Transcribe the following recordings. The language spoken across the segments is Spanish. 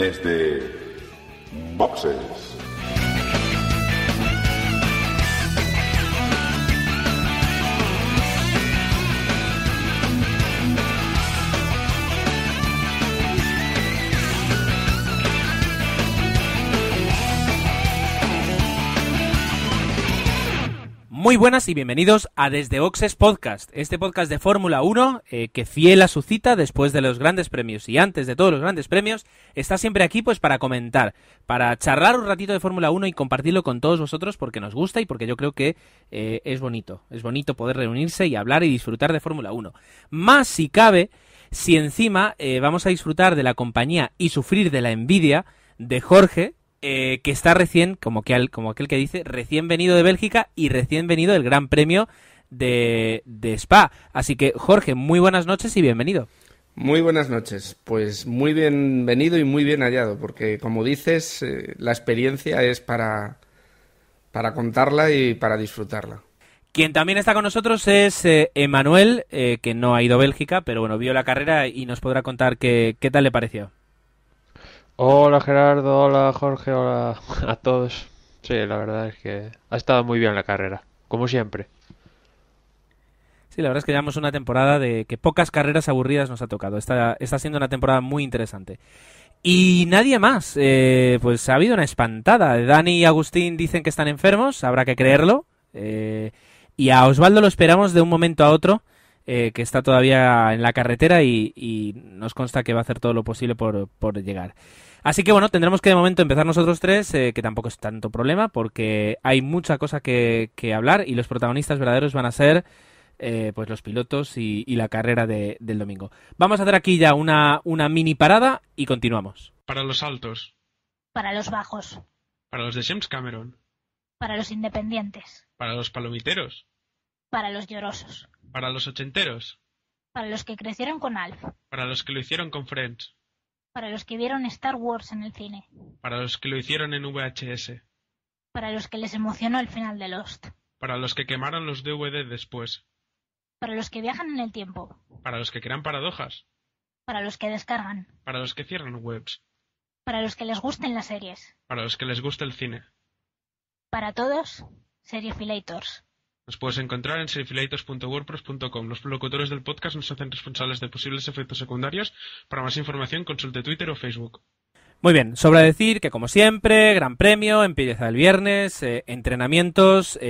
desde Boxes. Muy buenas y bienvenidos a Desde Boxes Podcast, este podcast de Fórmula 1 que fiel a su cita después de los grandes premios y antes de todos los grandes premios está siempre aquí pues para comentar, para charlar un ratito de Fórmula 1 y compartirlo con todos vosotros porque nos gusta y porque yo creo que es bonito poder reunirse y hablar y disfrutar de Fórmula 1. Más si cabe, si encima vamos a disfrutar de la compañía y sufrir de la envidia de Jorge, que está recién, como aquel que dice, recién venido de Bélgica y recién venido del Gran Premio de Spa. Así que, Jorge, muy buenas noches y bienvenido. Muy buenas noches. Pues muy bienvenido y muy bien hallado, porque, como dices, la experiencia es para contarla y para disfrutarla. Quien también está con nosotros es Emanuel, que no ha ido a Bélgica, pero bueno, vio la carrera y nos podrá contar qué tal le pareció. Hola Gerardo, hola Jorge, hola a todos. Sí, la verdad es que ha estado muy bien la carrera, como siempre. Sí, la verdad es que llevamos una temporada de que pocas carreras aburridas nos ha tocado. Está siendo una temporada muy interesante. Y nadie más. Pues ha habido una espantada. Dani y Agustín dicen que están enfermos, habrá que creerlo. Y a Osvaldo lo esperamos de un momento a otro, que está todavía en la carretera y nos consta que va a hacer todo lo posible por llegar. Así que bueno, tendremos que de momento empezar nosotros tres, que tampoco es tanto problema, porque hay mucha cosa que hablar y los protagonistas verdaderos van a ser pues los pilotos y la carrera del domingo. Vamos a hacer aquí ya una mini parada y continuamos. Para los altos. Para los bajos. Para los de James Cameron. Para los independientes. Para los palomiteros. Para los llorosos. Para los ochenteros. Para los que crecieron con Alf. Para los que lo hicieron con Friends. Para los que vieron Star Wars en el cine. Para los que lo hicieron en VHS. Para los que les emocionó el final de Lost. Para los que quemaron los DVD después. Para los que viajan en el tiempo. Para los que crean paradojas. Para los que descargan. Para los que cierran webs. Para los que les gusten las series. Para los que les gusta el cine. Para todos, Seriefilators. Nos puedes encontrar en seriefilators.wordpress.com. Los locutores del podcast nos hacen responsables de posibles efectos secundarios. Para más información, consulte Twitter o Facebook. Muy bien, sobra decir que como siempre, Gran Premio, empieza el viernes, entrenamientos,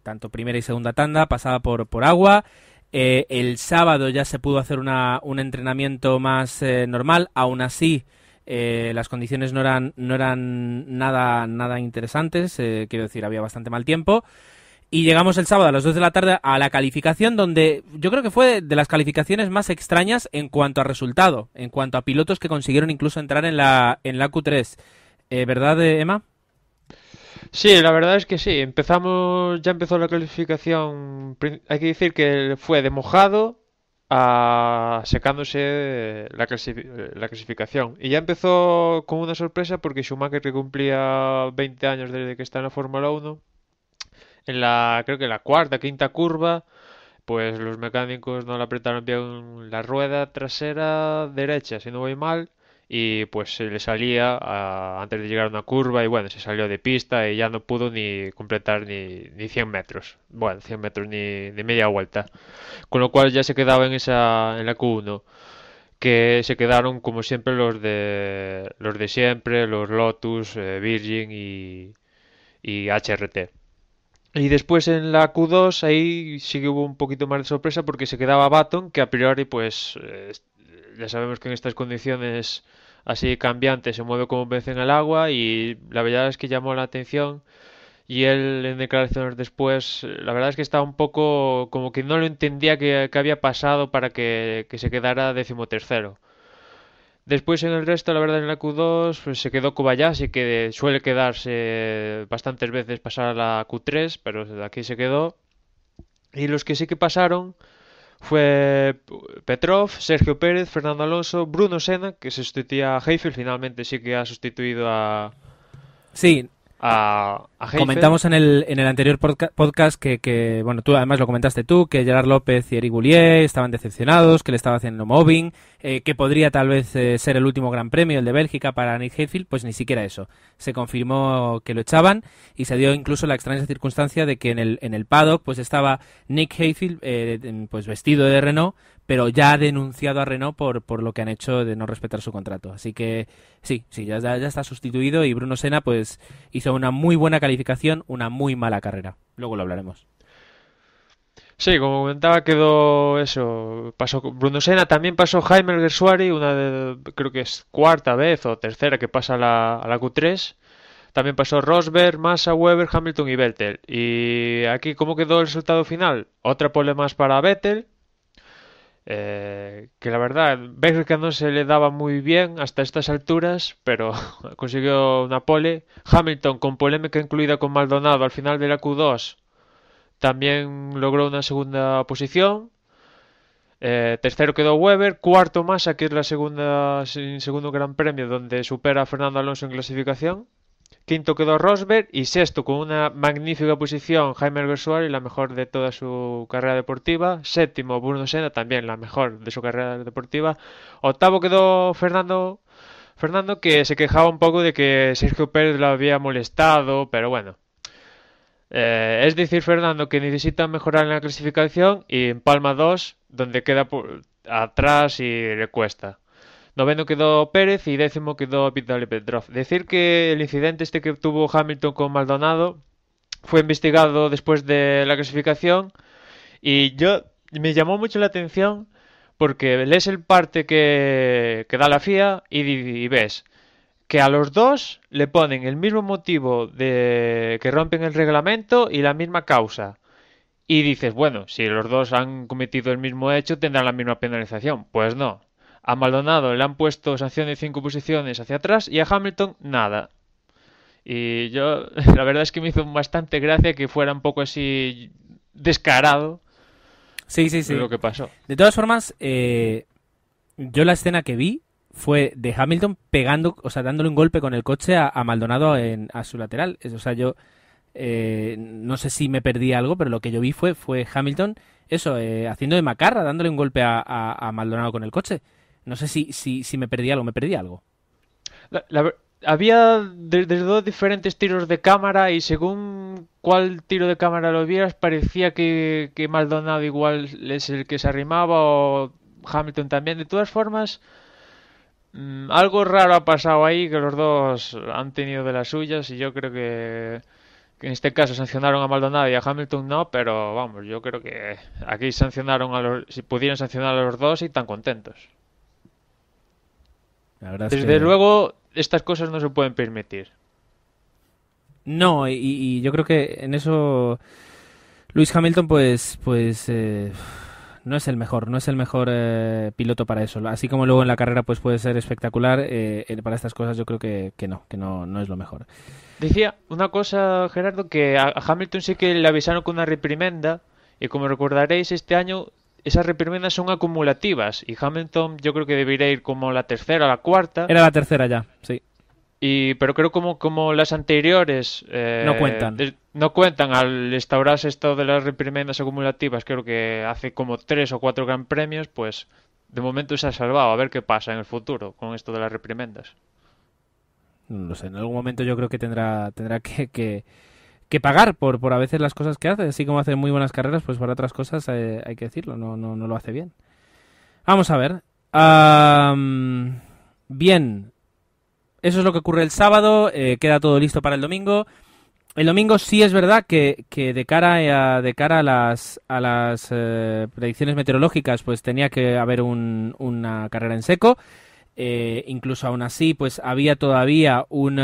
tanto primera y segunda tanda, pasada por agua. El sábado ya se pudo hacer un entrenamiento más normal, aún así las condiciones no eran nada interesantes, quiero decir, había bastante mal tiempo. Y llegamos el sábado a las 2 de la tarde a la calificación, donde yo creo que fue de las calificaciones más extrañas en cuanto a resultado, en cuanto a pilotos que consiguieron incluso entrar en la Q3. ¿Verdad, Emma? Sí, la verdad es que sí. Ya empezó la clasificación. Hay que decir que fue de mojado a secándose la clasificación. Y ya empezó con una sorpresa porque Schumacher, que cumplía 20 años desde que está en la Fórmula 1, creo que la cuarta, quinta curva, pues los mecánicos no le apretaron bien la rueda trasera derecha, si no voy mal, y pues se le salía antes de llegar a una curva y bueno, se salió de pista y ya no pudo ni completar ni 100 metros. Bueno, 100 metros ni media vuelta. Con lo cual ya se quedaba en la Q1, que se quedaron como siempre los de siempre, los Lotus, Virgin y HRT. Y después en la Q2 ahí sí que hubo un poquito más de sorpresa porque se quedaba Baton, que a priori pues ya sabemos que en estas condiciones así cambiantes se mueve como un pez en el agua y la verdad es que llamó la atención y él en declaraciones después la verdad es que estaba un poco como que no lo entendía que había pasado para que se quedara 13º. Después en el resto, la verdad, en la Q2 pues se quedó Kobayashi, que suele quedarse bastantes veces pasar a la Q3, pero de aquí se quedó. Y los que sí que pasaron fue Petrov, Sergio Pérez, Fernando Alonso, Bruno Senna, que sustituía a Heifel, finalmente sí que ha sustituido a... Sí, a Heifel. Comentamos en el anterior podcast que, bueno, tú además lo comentaste tú, que Gerard López y Eric Boulier estaban decepcionados, que le estaba haciendo mobbing, que podría tal vez ser el último gran premio, el de Bélgica, para Nick Heidfeld. Pues ni siquiera eso. Se confirmó que lo echaban y se dio incluso la extraña circunstancia de que en el paddock pues estaba Nick Heidfeld pues vestido de Renault, pero ya ha denunciado a Renault por lo que han hecho de no respetar su contrato. Así que sí, ya está sustituido, y Bruno Senna pues hizo una muy buena calificación, una muy mala carrera. Luego lo hablaremos. Sí, como comentaba, quedó eso. Pasó Bruno Senna, también pasó Jaime Alguersuari, creo que es cuarta vez o tercera que pasa a la Q3. También pasó Rosberg, Massa, Webber, Hamilton y Vettel. Y aquí, ¿cómo quedó el resultado final? Otra pole más para Vettel. Que la verdad, Bélgica no se le daba muy bien hasta estas alturas, pero consiguió una pole. Hamilton, con polémica incluida con Maldonado al final de la Q2, también logró una segunda posición. Tercero quedó Webber, cuarto Massa, que es segundo gran premio donde supera a Fernando Alonso en clasificación. Quinto quedó Rosberg y sexto, con una magnífica posición, Jaime Alguersuari, la mejor de toda su carrera deportiva. Séptimo, Bruno Senna, también la mejor de su carrera deportiva. Octavo quedó Fernando, que se quejaba un poco de que Sergio Pérez lo había molestado, pero bueno. Es decir, Fernando, que necesita mejorar en la clasificación y empalma 2, donde queda atrás y le cuesta. Noveno quedó Pérez y décimo quedó Vitaly Petrov. Decir que el incidente que tuvo Hamilton con Maldonado fue investigado después de la clasificación, y me llamó mucho la atención porque lees el parte que da la FIA y ves que a los dos le ponen el mismo motivo de que rompen el reglamento y la misma causa. Y dices, bueno, si los dos han cometido el mismo hecho, tendrán la misma penalización. Pues no. A Maldonado le han puesto sanción de 5 posiciones hacia atrás y a Hamilton nada. Y la verdad es que me hizo bastante gracia que fuera un poco así descarado. Sí. Lo que pasó. De todas formas, yo la escena que vi fue de Hamilton pegando, o sea, dándole un golpe con el coche a Maldonado a su lateral. O sea, yo no sé si me perdí algo, pero lo que yo vi fue Hamilton, haciendo de macarra, dándole un golpe a Maldonado con el coche. No sé si me perdí algo. Había desde dos diferentes tiros de cámara, y según cuál tiro de cámara lo vieras, parecía que Maldonado igual es el que se arrimaba, o Hamilton también. De todas formas, algo raro ha pasado ahí, que los dos han tenido de las suyas, y yo creo que en este caso sancionaron a Maldonado y a Hamilton no, pero vamos, yo creo que aquí sancionaron si pudieran sancionar a los dos, y tan contentos. La verdad Desde luego, estas cosas no se pueden permitir. No, y yo creo que en eso Lewis Hamilton pues no es el mejor piloto para eso. Así como luego en la carrera pues puede ser espectacular, para estas cosas yo creo que no es lo mejor. Decía una cosa, Gerardo, que a Hamilton sí que le avisaron con una reprimenda, y como recordaréis, este año esas reprimendas son acumulativas, y Hamilton yo creo que debería ir como la tercera o la cuarta. Era la tercera ya, sí. Pero creo como las anteriores no cuentan. No cuentan al instaurarse esto de las reprimendas acumulativas. Creo que hace como 3 o 4 gran premios, pues de momento se ha salvado. A ver qué pasa en el futuro con esto de las reprimendas. No lo sé, en algún momento yo creo que tendrá que pagar por a veces las cosas que hace. Así como hace muy buenas carreras, pues para otras cosas hay que decirlo, no lo hace bien. Vamos a ver. Bien, eso es lo que ocurre el sábado. Queda todo listo para el domingo. El domingo sí es verdad que de cara a las predicciones meteorológicas pues tenía que haber una carrera en seco. Incluso aún así pues había todavía un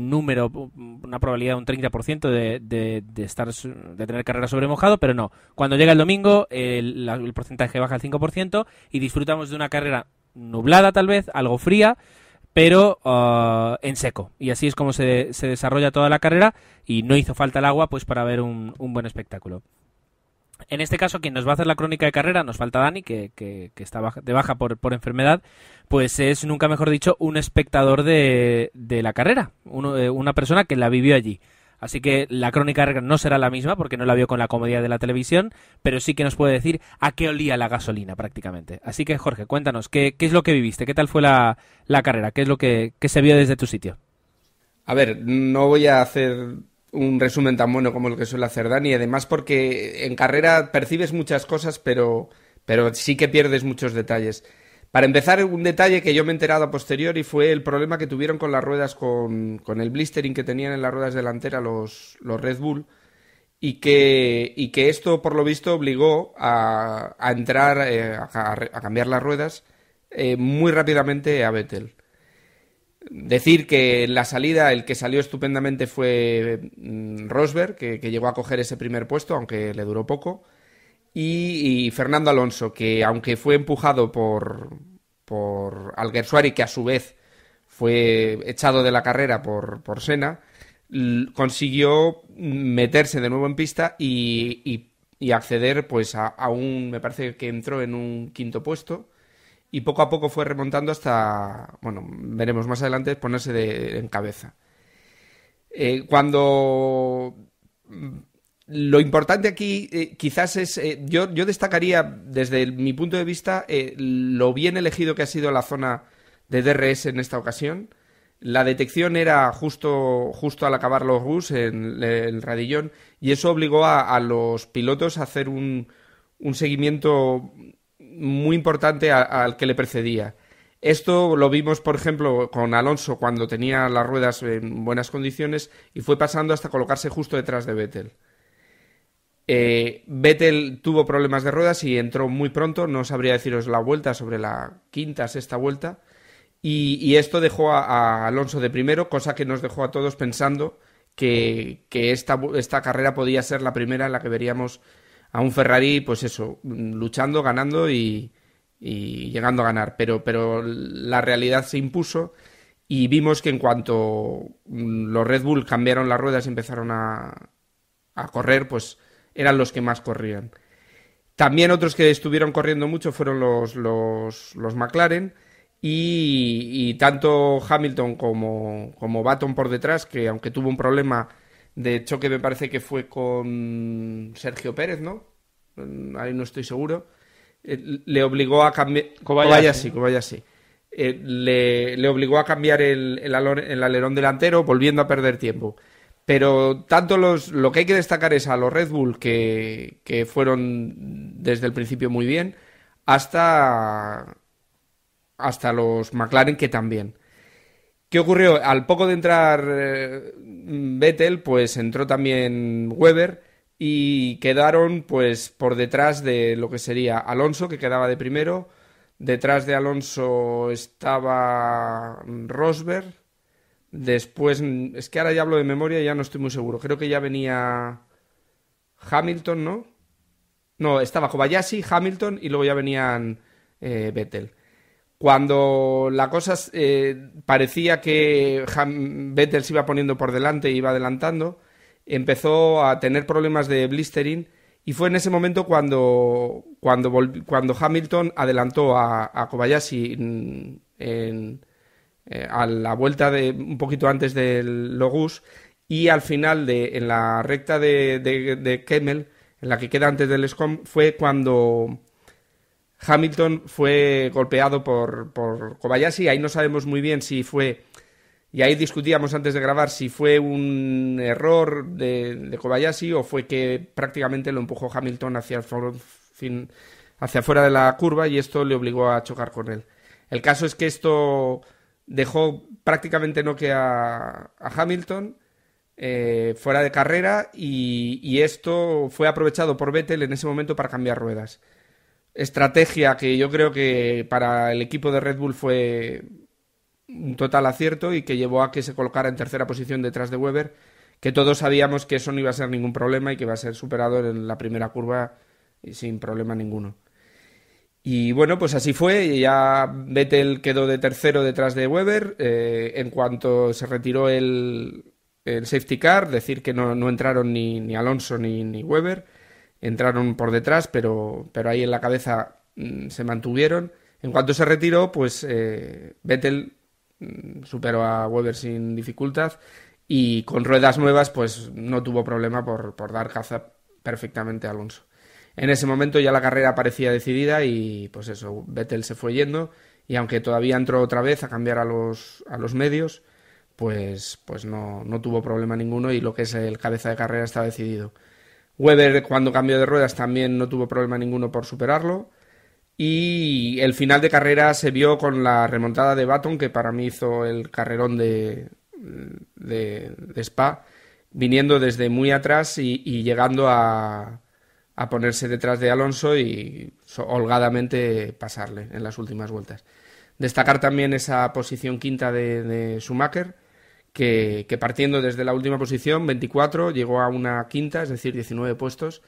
número, una probabilidad de un 30% de tener carrera sobre mojado, pero no. Cuando llega el domingo el porcentaje baja al 5% y disfrutamos de una carrera nublada, tal vez algo fría, pero en seco. Y así es como se desarrolla toda la carrera, y no hizo falta el agua pues para ver un buen espectáculo. En este caso, quien nos va a hacer la crónica de carrera, nos falta Dani, que está de baja por enfermedad, pues es, nunca mejor dicho, un espectador de la carrera, una persona que la vivió allí. Así que la crónica de carrera no será la misma, porque no la vio con la comodidad de la televisión, pero sí que nos puede decir a qué olía la gasolina, prácticamente. Así que, Jorge, cuéntanos, ¿qué es lo que viviste? ¿Qué tal fue la carrera? ¿Qué es lo que se vio desde tu sitio? A ver, no voy a hacer un resumen tan bueno como el que suele hacer Dani, además porque en carrera percibes muchas cosas, pero sí que pierdes muchos detalles. Para empezar, un detalle que yo me he enterado a posteriori fue el problema que tuvieron con las ruedas, con el blistering que tenían en las ruedas delanteras los Red Bull, y que esto, por lo visto, obligó a entrar, a cambiar las ruedas muy rápidamente a Vettel. Decir que en la salida el que salió estupendamente fue Rosberg, que llegó a coger ese primer puesto, aunque le duró poco, y Fernando Alonso, que aunque fue empujado por Alguersuari, que a su vez fue echado de la carrera por Senna, consiguió meterse de nuevo en pista y acceder pues a un, me parece que entró en un quinto puesto, y poco a poco fue remontando hasta, bueno, veremos más adelante, ponerse en cabeza. Lo importante aquí quizás es, yo destacaría desde mi punto de vista lo bien elegido que ha sido la zona de DRS en esta ocasión. La detección era justo al acabar los Gus en el radillón, y eso obligó a los pilotos a hacer un seguimiento muy importante al que le precedía. Esto lo vimos, por ejemplo, con Alonso cuando tenía las ruedas en buenas condiciones y fue pasando hasta colocarse justo detrás de Vettel. Vettel tuvo problemas de ruedas y entró muy pronto, no sabría deciros la vuelta, sobre la quinta, sexta vuelta, y esto dejó a Alonso de primero, cosa que nos dejó a todos pensando que esta carrera podía ser la primera en la que veríamos a un Ferrari, pues eso, luchando, ganando y llegando a ganar. Pero la realidad se impuso y vimos que en cuanto los Red Bull cambiaron las ruedas y empezaron a correr, pues eran los que más corrían. También otros que estuvieron corriendo mucho fueron los McLaren, y tanto Hamilton como Button por detrás, que aunque tuvo un problema de choque, me parece que fue con Sergio Pérez, ¿no? Ahí no estoy seguro. Le obligó a cambiar... Kobayashi. Le obligó a cambiar el alerón delantero, volviendo a perder tiempo. Pero tanto lo que hay que destacar es a los Red Bull, que fueron desde el principio muy bien, hasta los McLaren, que también. ¿Qué ocurrió? Al poco de entrar Vettel, pues entró también Webber y quedaron pues por detrás de lo que sería Alonso, que quedaba de primero. Detrás de Alonso estaba Rosberg. Después, es que ahora ya hablo de memoria y ya no estoy muy seguro. Creo que ya venía Hamilton, ¿no? No, estaba Kobayashi, Hamilton y luego ya venían Vettel. Cuando la cosa parecía que Vettel se iba poniendo por delante e iba adelantando, empezó a tener problemas de blistering, y fue en ese momento cuando Hamilton adelantó a Kobayashi a la vuelta de un poquito antes del Logus, y al final en la recta de Kemmel, en la que queda antes del SCOM, fue cuando Hamilton fue golpeado por Kobayashi. Ahí no sabemos muy bien si fue, y ahí discutíamos antes de grabar, si fue un error de Kobayashi o fue que prácticamente lo empujó Hamilton hacia afuera de la curva, y esto le obligó a chocar con él. El caso es que esto dejó prácticamente a Hamilton fuera de carrera, y esto fue aprovechado por Vettel en ese momento para cambiar ruedas. Estrategia que yo creo que para el equipo de Red Bull fue un total acierto, y que llevó a que se colocara en tercera posición detrás de Webber, que todos sabíamos que eso no iba a ser ningún problema y que iba a ser superado en la primera curva y sin problema ninguno. Y bueno, pues así fue. Ya Vettel quedó de tercero detrás de Webber. En cuanto se retiró el safety car, decir que no entraron ni Alonso ni Webber. entraron por detrás, pero ahí en la cabeza se mantuvieron. En cuanto se retiró, pues Vettel superó a Webber sin dificultad y con ruedas nuevas pues no tuvo problema por dar caza perfectamente a Alonso. En ese momento ya la carrera parecía decidida y pues eso, Vettel se fue yendo y aunque todavía entró otra vez a cambiar a los medios, pues no tuvo problema ninguno y lo que es el cabeza de carrera estaba decidido. Webber cuando cambió de ruedas también no tuvo problema ninguno por superarlo y el final de carrera se vio con la remontada de Button, que para mí hizo el carrerón de Spa, viniendo desde muy atrás y llegando a ponerse detrás de Alonso y holgadamente pasarle en las últimas vueltas. Destacar también esa posición quinta de Schumacher, que partiendo desde la última posición, 24, llegó a una quinta, es decir, 19 puestos,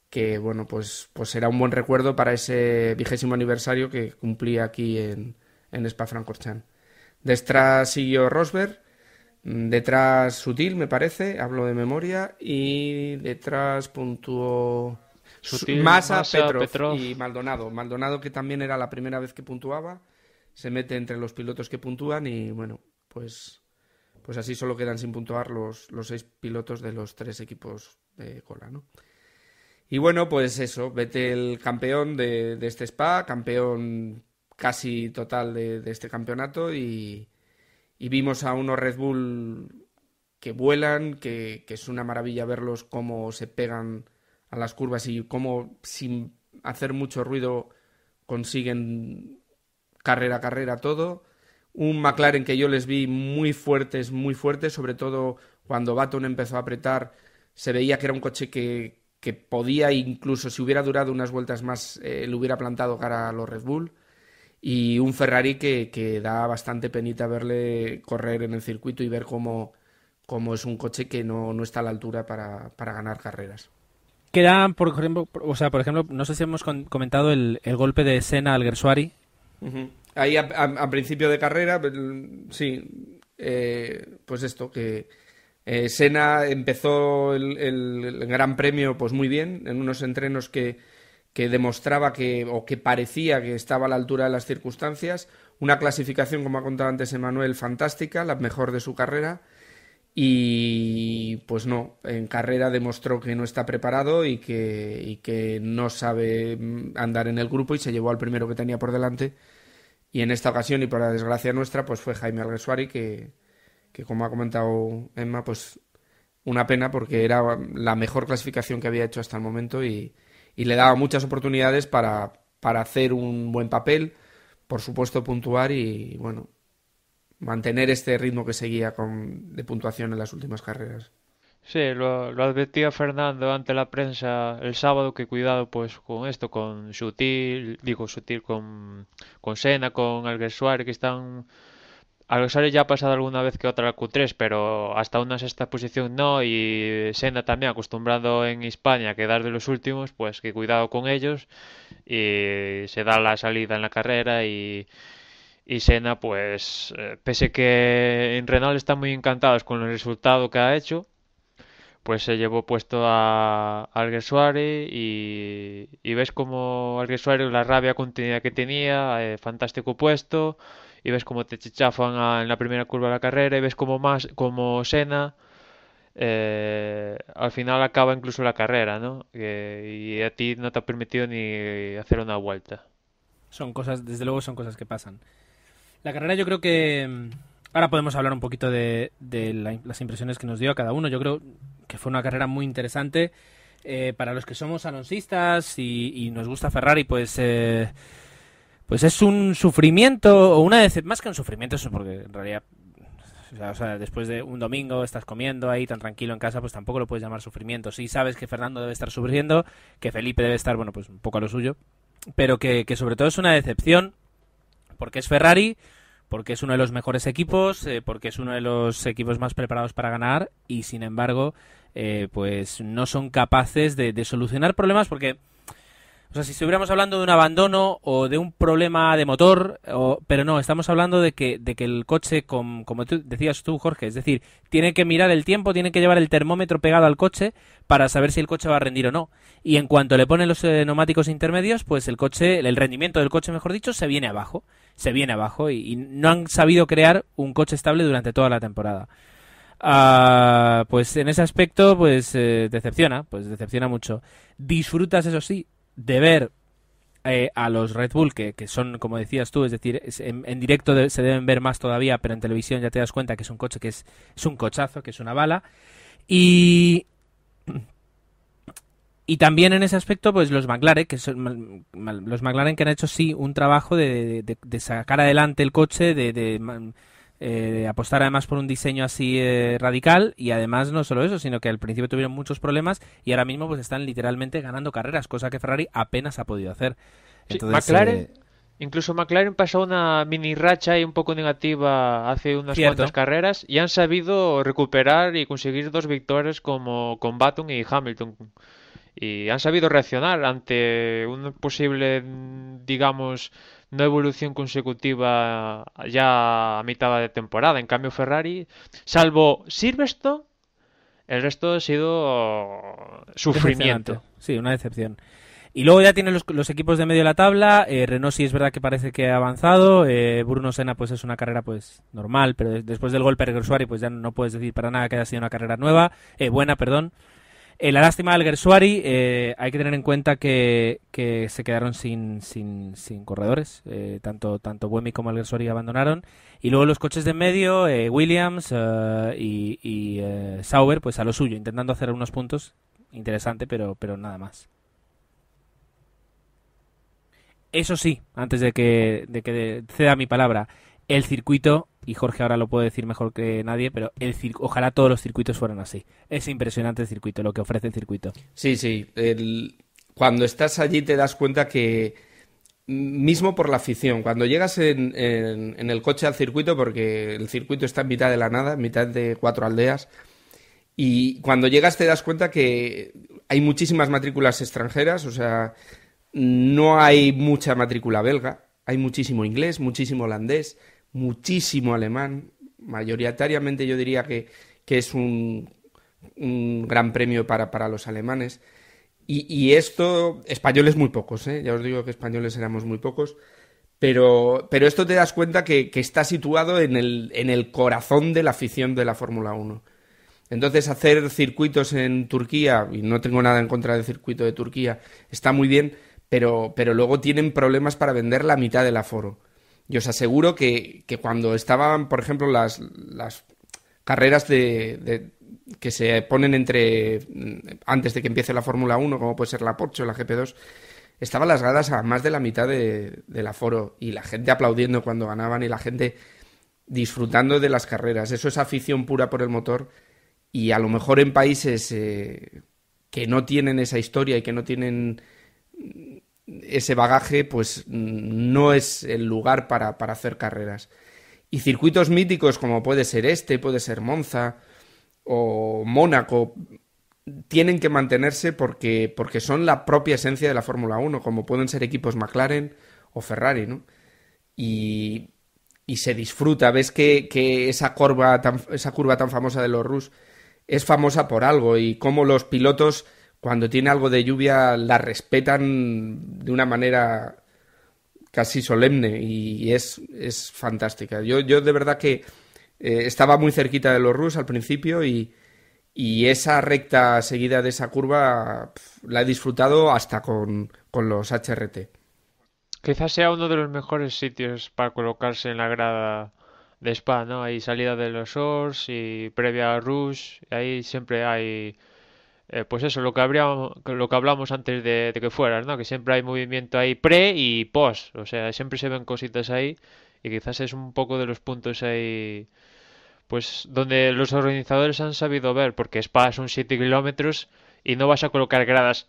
que bueno, pues será un buen recuerdo para ese 20º aniversario que cumplía aquí en Spa-Francorchamps. Detrás siguió Rosberg, detrás Sutil, me parece, hablo de memoria, y detrás puntuó Sutil, Massa, Petrov y Maldonado. Maldonado, que también era la primera vez que puntuaba, se mete entre los pilotos que puntúan y bueno, pues así solo quedan sin puntuar los 6 pilotos de los 3 equipos de cola, ¿no? Y bueno, pues eso, Vettel campeón de este Spa, campeón casi total de este campeonato y vimos a unos Red Bull que vuelan, que es una maravilla verlos cómo se pegan a las curvas y cómo sin hacer mucho ruido consiguen carrera a carrera todo. Un McLaren que yo les vi muy fuertes, sobre todo cuando Button empezó a apretar, se veía que era un coche que podía, incluso si hubiera durado unas vueltas más, le hubiera plantado cara a los Red Bull. Y un Ferrari que da bastante penita verle correr en el circuito y ver cómo es un coche que no está a la altura para ganar carreras. Queda, por ejemplo, no sé si hemos comentado el golpe de Senna al Gersuari. Uh-huh. Ahí a principio de carrera, sí, pues esto, que Senna empezó el Gran Premio pues muy bien, en unos entrenos que demostraba que parecía que estaba a la altura de las circunstancias, una clasificación, como ha contado antes Emanuel, fantástica, la mejor de su carrera, y pues no, en carrera demostró que no está preparado y que no sabe andar en el grupo y se llevó al primero que tenía por delante. Y en esta ocasión, y por la desgracia nuestra, pues fue Jaime Alguersuari, que como ha comentado Emma, pues una pena porque era la mejor clasificación que había hecho hasta el momento y le daba muchas oportunidades para hacer un buen papel, por supuesto puntuar y bueno, mantener este ritmo que seguía de puntuación en las últimas carreras. Sí, lo advertía Fernando ante la prensa el sábado, que cuidado pues con esto, con Sutil, con Senna, con Alguersuari, que están... Alguersuari ya ha pasado alguna vez que otra la Q3, pero hasta una sexta posición no, y Senna también, acostumbrado en España a quedar de los últimos, pues que cuidado con ellos, y se da la salida en la carrera y Senna pues pese que en Renault están muy encantados con el resultado que ha hecho, pues se llevó puesto a Alguersuari y ves como Alguersuari la rabia contenida que tenía, fantástico puesto, y ves como te chichafan en la primera curva de la carrera y ves como Senna al final acaba incluso la carrera, ¿no? Y a ti no te ha permitido ni hacer una vuelta. Son cosas, desde luego son cosas que pasan. La carrera yo creo que... Ahora podemos hablar un poquito de las impresiones que nos dio a cada uno. Yo creo que fue una carrera muy interesante. Para los que somos alonsistas y nos gusta Ferrari, pues es un sufrimiento, o una decepción, más que un sufrimiento, eso porque en realidad, o sea, después de un domingo estás comiendo ahí tan tranquilo en casa, pues tampoco lo puedes llamar sufrimiento. Sí sabes que Fernando debe estar sufriendo, que Felipe debe estar, bueno, pues un poco a lo suyo, pero que sobre todo es una decepción porque es Ferrari, porque es uno de los mejores equipos, porque es uno de los equipos más preparados para ganar y sin embargo pues no son capaces de solucionar problemas porque O sea, si estuviéramos hablando de un abandono o de un problema de motor, pero no, estamos hablando de que el coche, como decías tú, Jorge, es decir, tiene que mirar el tiempo, tiene que llevar el termómetro pegado al coche para saber si el coche va a rendir o no. Y en cuanto le ponen los neumáticos intermedios, pues el rendimiento del coche, mejor dicho, se viene abajo. Y no han sabido crear un coche estable durante toda la temporada. Pues en ese aspecto, pues decepciona mucho. Disfrutas, eso sí, de ver a los Red Bull, que son, como decías tú, es decir, en directo se deben ver más todavía, pero en televisión ya te das cuenta que es un coche que es un cochazo, que es una bala. Y también en ese aspecto, pues los McLaren, los McLaren que han hecho sí un trabajo de sacar adelante el coche, de apostar además por un diseño así radical, y además no solo eso, sino que al principio tuvieron muchos problemas y ahora mismo pues están literalmente ganando carreras, cosa que Ferrari apenas ha podido hacer. Sí, Entonces, incluso McLaren pasó una mini racha y un poco negativa hace unas cierto. cuantas carreras y han sabido recuperar y conseguir 2 victorias como con Button y Hamilton. Y han sabido reaccionar ante una posible, digamos, no evolución consecutiva ya a mitad de temporada. En cambio, Ferrari, salvo Silverstone, el resto ha sido decepcionante. sufrimiento. Sí, una decepción. Y luego ya tienen los equipos de medio de la tabla. Renault sí es verdad que parece que ha avanzado. Bruno Senna pues es una carrera pues normal, pero después del golpe de Gersuari pues ya no puedes decir para nada que haya sido una carrera buena, perdón. La lástima del Gersuari, hay que tener en cuenta que se quedaron sin corredores, tanto Buemi como el Gersuari abandonaron, y luego los coches de en medio, Williams y Sauber, pues a lo suyo, intentando hacer unos puntos, interesante, pero nada más. Eso sí, antes de que ceda mi palabra, el circuito, y Jorge ahora lo puede decir mejor que nadie, pero ojalá todos los circuitos fueran así. Es impresionante el circuito, lo que ofrece el circuito. Sí. Cuando estás allí te das cuenta que, mismo por la afición, cuando llegas en el coche al circuito, porque el circuito está en mitad de la nada, en mitad de 4 aldeas, y cuando llegas te das cuenta que hay muchísimas matrículas extranjeras, o sea, no hay mucha matrícula belga, hay muchísimo inglés, muchísimo holandés, muchísimo alemán. Mayoritariamente yo diría que es un gran premio para los alemanes. Y esto, españoles muy pocos, ¿eh? Ya os digo que españoles éramos muy pocos. Pero esto te das cuenta que está situado en el corazón de la afición de la Fórmula 1. Entonces hacer circuitos en Turquía, y no tengo nada en contra del circuito de Turquía, está muy bien, pero luego tienen problemas para vender la mitad del aforo. Y os aseguro que cuando estaban, por ejemplo, las carreras que se ponen antes de que empiece la Fórmula 1, como puede ser la Porsche o la GP2, estaban las gradas a más de la mitad del aforo, y la gente aplaudiendo cuando ganaban y la gente disfrutando de las carreras. Eso es afición pura por el motor, y a lo mejor en países que no tienen esa historia y que no tienen ese bagaje, pues no es el lugar para hacer carreras. Y circuitos míticos como puede ser puede ser Monza o Mónaco, tienen que mantenerse porque son la propia esencia de la Fórmula 1, como pueden ser equipos McLaren o Ferrari, ¿no? Y se disfruta. Ves que esa curva tan famosa de los Rouge es famosa por algo, y cómo los pilotos, cuando tiene algo de lluvia, la respetan de una manera casi solemne, y es fantástica. Yo de verdad que estaba muy cerquita de los Rouge al principio, y esa recta seguida de esa curva la he disfrutado hasta con los HRT. Quizás sea uno de los mejores sitios para colocarse en la grada de Spa, ¿no? Hay salida de los Ors y previa a Rouge, y ahí siempre hay, pues eso, lo que hablamos antes de que fueras, ¿no? Que siempre hay movimiento ahí pre y post, o sea, siempre se ven cositas ahí, y quizás es un poco de los puntos ahí, pues donde los organizadores han sabido ver, porque Spa son 7 kilómetros y no vas a colocar gradas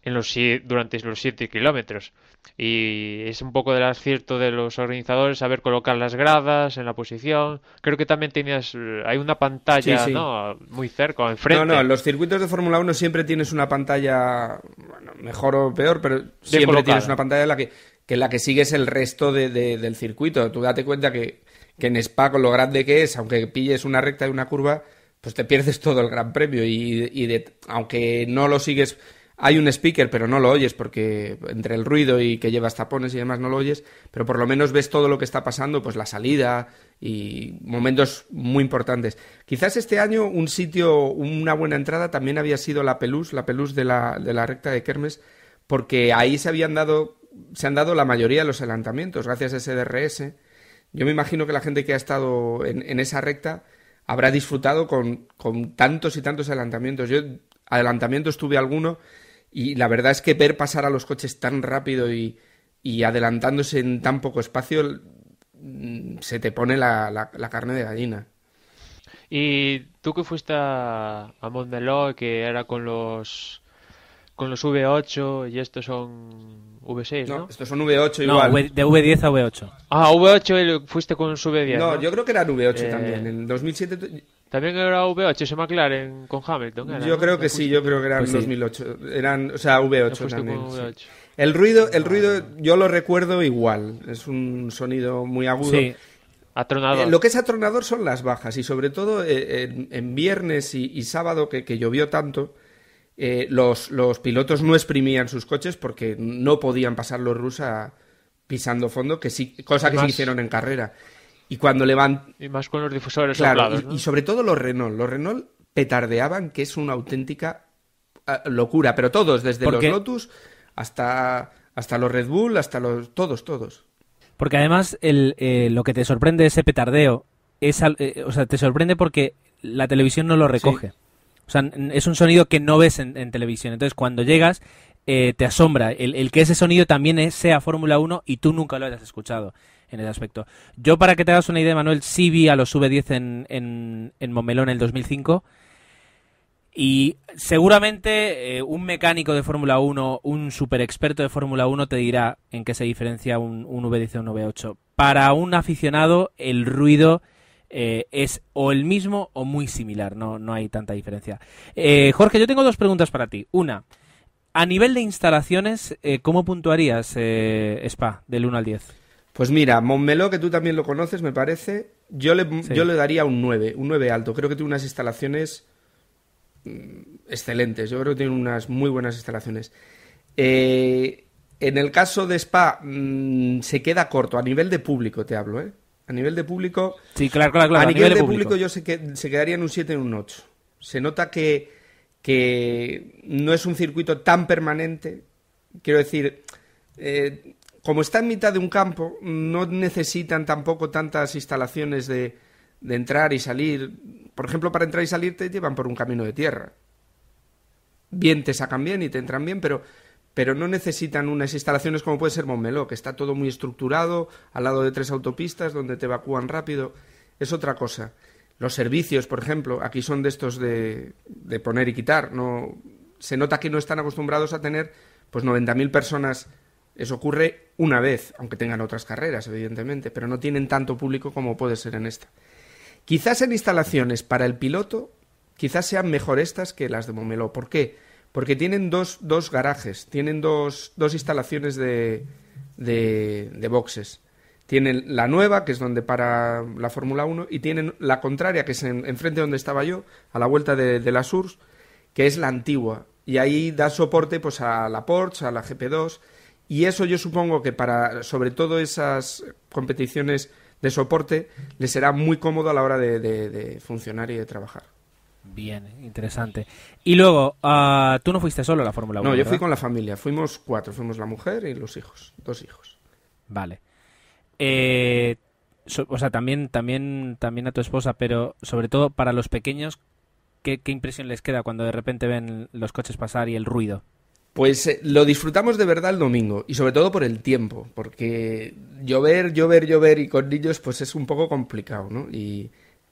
durante los 7 kilómetros. Y es un poco del acierto de los organizadores saber colocar las gradas en la posición. Creo que también hay una pantalla, Sí, sí. ¿no? Muy cerca, enfrente. No, en los circuitos de Fórmula 1 siempre tienes una pantalla, bueno, mejor o peor, pero siempre colocada. tienes una pantalla en la que sigues el resto del circuito. Tú date cuenta que en Spa, con lo grande que es, aunque pilles una recta y una curva, pues te pierdes todo el Gran Premio. Aunque no lo sigues, hay un speaker, pero no lo oyes porque entre el ruido y que llevas tapones y demás no lo oyes, pero por lo menos ves todo lo que está pasando, pues la salida y momentos muy importantes. Quizás este año una buena entrada también había sido la Pelouse de la recta de Kermes, porque ahí se han dado la mayoría de los adelantamientos, gracias a ese DRS. Yo me imagino que la gente que ha estado en esa recta habrá disfrutado con tantos y tantos adelantamientos. Yo adelantamientos tuve alguno y la verdad es que ver pasar a los coches tan rápido y adelantándose en tan poco espacio, se te pone la carne de gallina. Y tú que fuiste a Montmeló, que era con los V8 y estos son V6, ¿no? Estos son V8 No, igual. de V10 a V8. Ah, V8 y fuiste con los V10, No, ¿no? yo creo que eran V8 también. En 2007 También era V8 ese McLaren con Hamilton, ¿era, yo no? creo que sí, yo creo que eran Pues sí. 2008. O sea, V8 fuiste también. con Sí. V8. El ruido yo lo recuerdo igual. Es un sonido muy agudo. Sí. Atronador. Lo que es atronador son las bajas y sobre todo en viernes y sábado que llovió tanto, los pilotos no exprimían sus coches porque no podían pasar los Rusa pisando fondo, cosa que sí hicieron en carrera. Y cuando Y más con los difusores claro, soplados, ¿no? y sobre todo los Renault petardeaban, que es una auténtica locura, pero todos, desde ¿Por los qué? Lotus hasta los Red Bull, hasta todos. Porque además lo que te sorprende ese petardeo o sea, te sorprende porque la televisión no lo recoge. Sí. O sea, es un sonido que no ves en televisión. Entonces, cuando llegas, te asombra el que ese sonido también sea Fórmula 1 y tú nunca lo hayas escuchado en ese aspecto. Yo, para que te hagas una idea, Manuel, sí vi a los V10 en Montmeló en el 2005 y seguramente un mecánico de Fórmula 1, un super experto de Fórmula 1 te dirá en qué se diferencia un V10 o un V8. Para un aficionado, el ruido es o el mismo o muy similar, no hay tanta diferencia. Jorge, yo tengo dos preguntas para ti. Una, a nivel de instalaciones, ¿cómo puntuarías Spa del 1 al 10? Pues mira, Montmeló, que tú también lo conoces, me parece, yo le daría un 9 alto. Creo que tiene unas instalaciones excelentes. Yo creo que tiene unas muy buenas instalaciones. En el caso de Spa, se queda corto. A nivel de público te hablo, ¿eh? A nivel de público... Sí, claro. A nivel de público yo sé que se quedaría en un 7 y un 8. Se nota que no es un circuito tan permanente. Quiero decir, como está en mitad de un campo, no necesitan tampoco tantas instalaciones de entrar y salir. Por ejemplo, para entrar y salir te llevan por un camino de tierra. Bien te sacan bien y te entran bien, pero no necesitan unas instalaciones como puede ser Montmeló, que está todo muy estructurado, al lado de 3 autopistas donde te evacúan rápido. Es otra cosa. Los servicios, por ejemplo, aquí son de estos de poner y quitar. No, se nota que no están acostumbrados a tener pues 90.000 personas. Eso ocurre una vez, aunque tengan otras carreras, evidentemente, pero no tienen tanto público como puede ser en esta. Quizás en instalaciones para el piloto, quizás sean mejor estas que las de Montmeló. ¿Por qué? Porque tienen dos garajes, tienen dos instalaciones de boxes. Tienen la nueva, que es donde para la Fórmula 1, y tienen la contraria, que es enfrente donde estaba yo, a la vuelta de la Source, que es la antigua. Y ahí da soporte pues a la Porsche, a la GP2, y eso yo supongo que para, sobre todo esas competiciones de soporte, les será muy cómodo a la hora de funcionar y de trabajar. Bien, interesante. Y luego, tú no fuiste solo a la Fórmula 1, No, yo ¿verdad? fui con la familia, fuimos 4, fuimos la mujer y los hijos, 2 hijos. Vale. O sea, también a tu esposa, pero sobre todo para los pequeños, ¿qué impresión les queda cuando de repente ven los coches pasar y el ruido? Pues lo disfrutamos de verdad el domingo, y sobre todo por el tiempo, porque llover y con niños pues es un poco complicado, ¿no? Y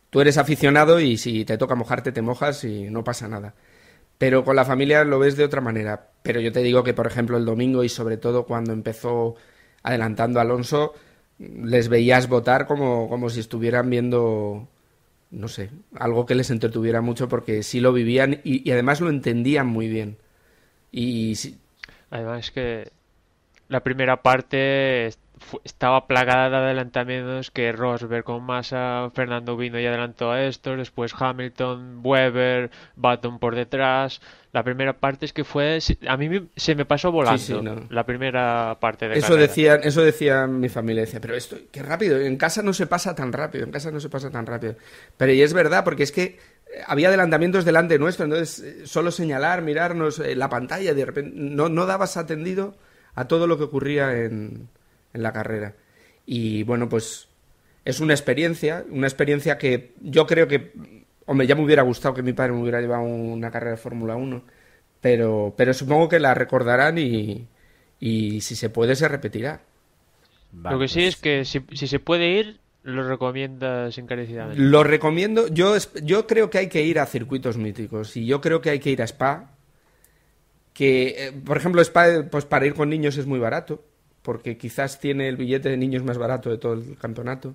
tú eres aficionado y si te toca mojarte te mojas y no pasa nada. pero con la familia lo ves de otra manera. Pero yo te digo que, por ejemplo, el domingo y sobre todo cuando empezó adelantando Alonso, les veías votar como si estuvieran viendo, no sé, algo que les entretuviera mucho porque sí lo vivían y además lo entendían muy bien. Y sí, Además que la primera parte estaba plagada de adelantamientos, que Rosberg con Massa, Fernando vino y adelantó a estos, después Hamilton, Webber, Button por detrás. La primera parte es que a mí se me pasó volando no. la primera parte de Eso carrera. eso decía mi familia, decía, pero esto, qué rápido, en casa no se pasa tan rápido, en casa no se pasa tan rápido. Pero y es verdad, porque es que había adelantamientos delante nuestro, entonces solo señalar, mirarnos la pantalla, de repente no dabas atendido a todo lo que ocurría en la carrera. Y bueno, pues es una experiencia que yo creo que, hombre, ya me hubiera gustado que mi padre me hubiera llevado una carrera de Fórmula 1, pero supongo que la recordarán y si se puede se repetirá. Vale, Lo que sí pues, es que si se puede ir, lo recomiendas encarecidamente. Lo recomiendo, yo creo que hay que ir a circuitos míticos y yo creo que hay que ir a Spa, que por ejemplo Spa, pues para ir con niños es muy barato, porque quizás tiene el billete de niños más barato de todo el campeonato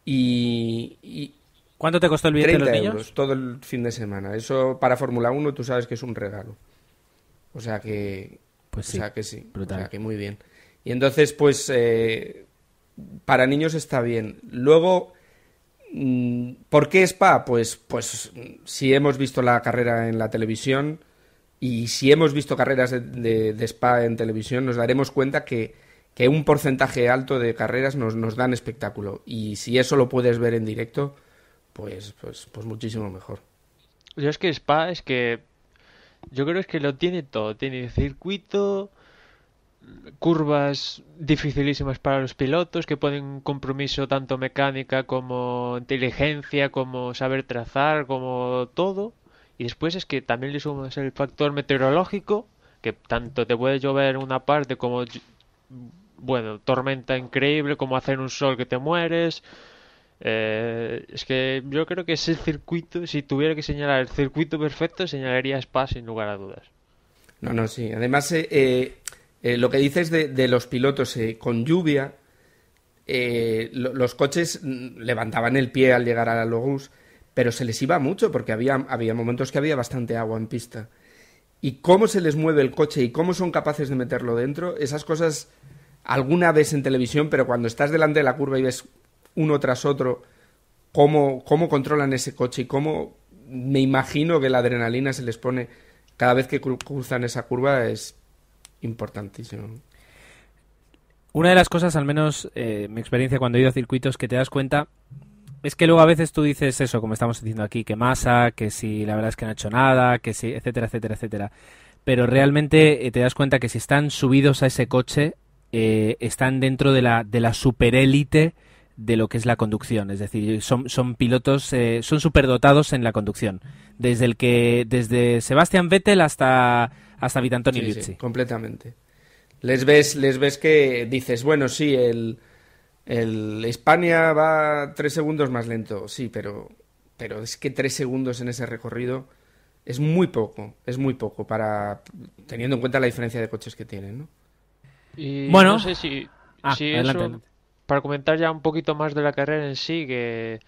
y ¿Cuánto te costó el billete de los 30 niños? euros todo el fin de semana. Eso para Fórmula 1 tú sabes que es un regalo. O sea que, Pues sí, o sea que sí, brutal. o sea que muy bien. Y entonces pues para niños está bien. Luego, ¿por qué Spa? Pues si hemos visto la carrera en la televisión y si hemos visto carreras de Spa en televisión, nos daremos cuenta que un porcentaje alto de carreras nos dan espectáculo. Y si eso lo puedes ver en directo, pues muchísimo mejor. Yo es que Spa es que yo creo es que lo tiene todo. Tiene circuito, curvas dificilísimas para los pilotos que ponen un compromiso tanto mecánica como inteligencia, como saber trazar, como todo. Y después es que también le sumas el factor meteorológico, que tanto te puede llover en una parte como, bueno, tormenta increíble, como hacer un sol que te mueres. Es que yo creo que ese circuito, si tuviera que señalar el circuito perfecto, señalaría Spa sin lugar a dudas. No, sí. Además, lo que dices de los pilotos con lluvia, los coches levantaban el pie al llegar a la Logus, pero se les iba mucho porque había momentos que había bastante agua en pista. Y cómo se les mueve el coche y cómo son capaces de meterlo dentro, esas cosas alguna vez en televisión, pero cuando estás delante de la curva y ves uno tras otro cómo controlan ese coche y cómo me imagino que la adrenalina se les pone cada vez que cruzan esa curva es importantísimo. Una de las cosas, al menos mi experiencia cuando he ido a circuitos, que te das cuenta es que luego a veces tú dices eso, como estamos diciendo aquí, que Massa, que si la verdad es que no ha hecho nada, que si, etcétera, etcétera, etcétera. Pero realmente te das cuenta que si están subidos a ese coche, están dentro de la superélite de lo que es la conducción. Es decir, son pilotos, son superdotados en la conducción. Desde Sebastian Vettel hasta Vitantoni Liuzzi. Sí, completamente. Les ves que dices, bueno, sí, el Hispania va 3 segundos más lento, sí, pero es que 3 segundos en ese recorrido es muy poco para teniendo en cuenta la diferencia de coches que tienen, ¿no? Y Bueno. no sé si Adelante, eso, adelante. para comentar ya un poquito más de la carrera en sí, que